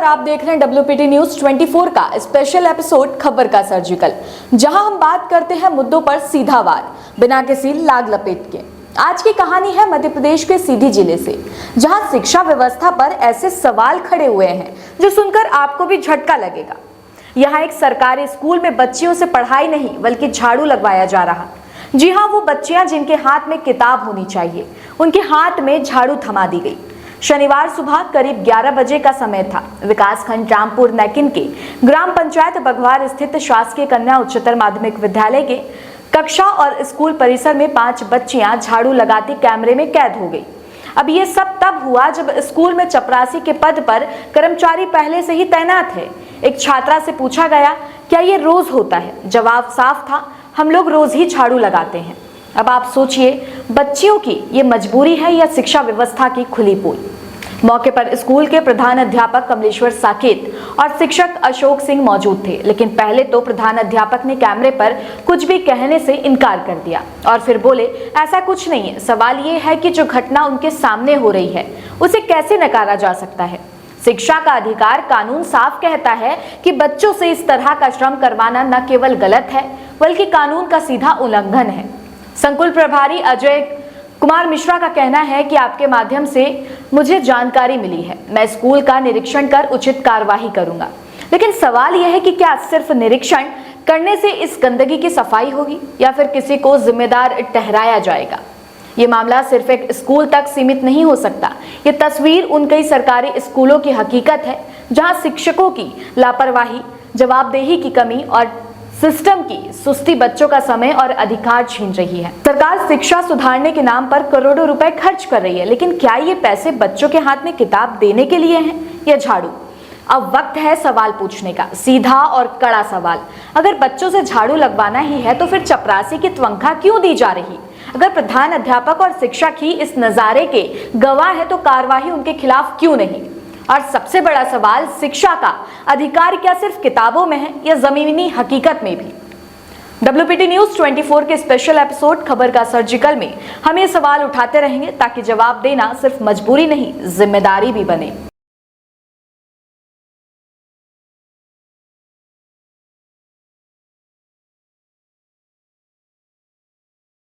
आप देख रहे हैं WPT न्यूज 24 का स्पेशल एपिसोड खबर का सर्जिकल, जहां हम बात करते हैं मुद्दों पर सीधा वार, बिना किसी लाग लपेट के। आज की कहानी है मध्य प्रदेश के सीधी जिले से, जहां शिक्षा व्यवस्था पर ऐसे सवाल खड़े हुए हैं जो सुनकर आपको भी झटका लगेगा। यहाँ एक सरकारी स्कूल में बच्चियों से पढ़ाई नहीं बल्कि झाड़ू लगवाया जा रहा। जी हाँ, वो बच्चियां जिनके हाथ में किताब होनी चाहिए, उनके हाथ में झाड़ू थमा दी गई। शनिवार सुबह करीब 11 बजे का समय था। विकासखंड रामपुर नैकिन के ग्राम पंचायत बघवार स्थित शासकीय कन्या उच्चतर माध्यमिक विद्यालय के कक्षा और स्कूल परिसर में 5 बच्चियां झाड़ू लगाती कैमरे में कैद हो गई। अब ये सब तब हुआ जब स्कूल में चपरासी के पद पर कर्मचारी पहले से ही तैनात है। एक छात्रा से पूछा गया, क्या ये रोज होता है? जवाब साफ था, हम लोग रोज ही झाड़ू लगाते हैं। अब आप सोचिए, बच्चियों की ये मजबूरी है या शिक्षा व्यवस्था की खुली पोल? मौके पर स्कूल के प्रधान अध्यापक कमलेश्वर साकेत और शिक्षक अशोक सिंह मौजूद थे, लेकिन पहले तो प्रधान अध्यापक ने कैमरे पर कुछ भी कहने से इनकार कर दिया और फिर बोले, ऐसा कुछ नहीं है। सवाल ये है कि जो घटना उनके सामने हो रही है उसे कैसे नकारा जा सकता है? शिक्षा का अधिकार कानून साफ कहता है कि बच्चों से इस तरह का श्रम करवाना न केवल गलत है बल्कि कानून का सीधा उल्लंघन है। संकुल प्रभारी अजय कुमार मिश्रा का कहना है कि आपके माध्यम से मुझे जानकारी मिली है, मैं स्कूल का निरीक्षण कर उचित कार्यवाही करूंगा। लेकिन सवाल यह है कि क्या सिर्फ निरीक्षण करने से इस गंदगी की सफाई होगी या फिर किसी को जिम्मेदार ठहराया जाएगा? ये मामला सिर्फ एक स्कूल तक सीमित नहीं हो सकता। ये तस्वीर उन कई सरकारी स्कूलों की हकीकत है जहां शिक्षकों की लापरवाही, जवाबदेही की कमी और सिस्टम की सुस्ती बच्चों का समय और अधिकार छीन रही है। सरकार शिक्षा सुधारने के नाम पर करोड़ों रुपए खर्च कर रही है, लेकिन क्या ये पैसे बच्चों के हाथ में किताब देने के लिए हैं या झाड़ू? अब वक्त है सवाल पूछने का, सीधा और कड़ा सवाल। अगर बच्चों से झाड़ू लगवाना ही है तो फिर चपरासी की तनख्वाह क्यों दी जा रही? अगर प्रधान अध्यापक और शिक्षक ही इस नजारे के गवाह है तो कार्रवाई उनके खिलाफ क्यों नहीं? और सबसे बड़ा सवाल, शिक्षा का अधिकार क्या सिर्फ किताबों में है या जमीनी हकीकत में भी? WPT न्यूज 24 के स्पेशल एपिसोड खबर का सर्जिकल में हम ये सवाल उठाते रहेंगे ताकि जवाब देना सिर्फ मजबूरी नहीं, जिम्मेदारी भी बने।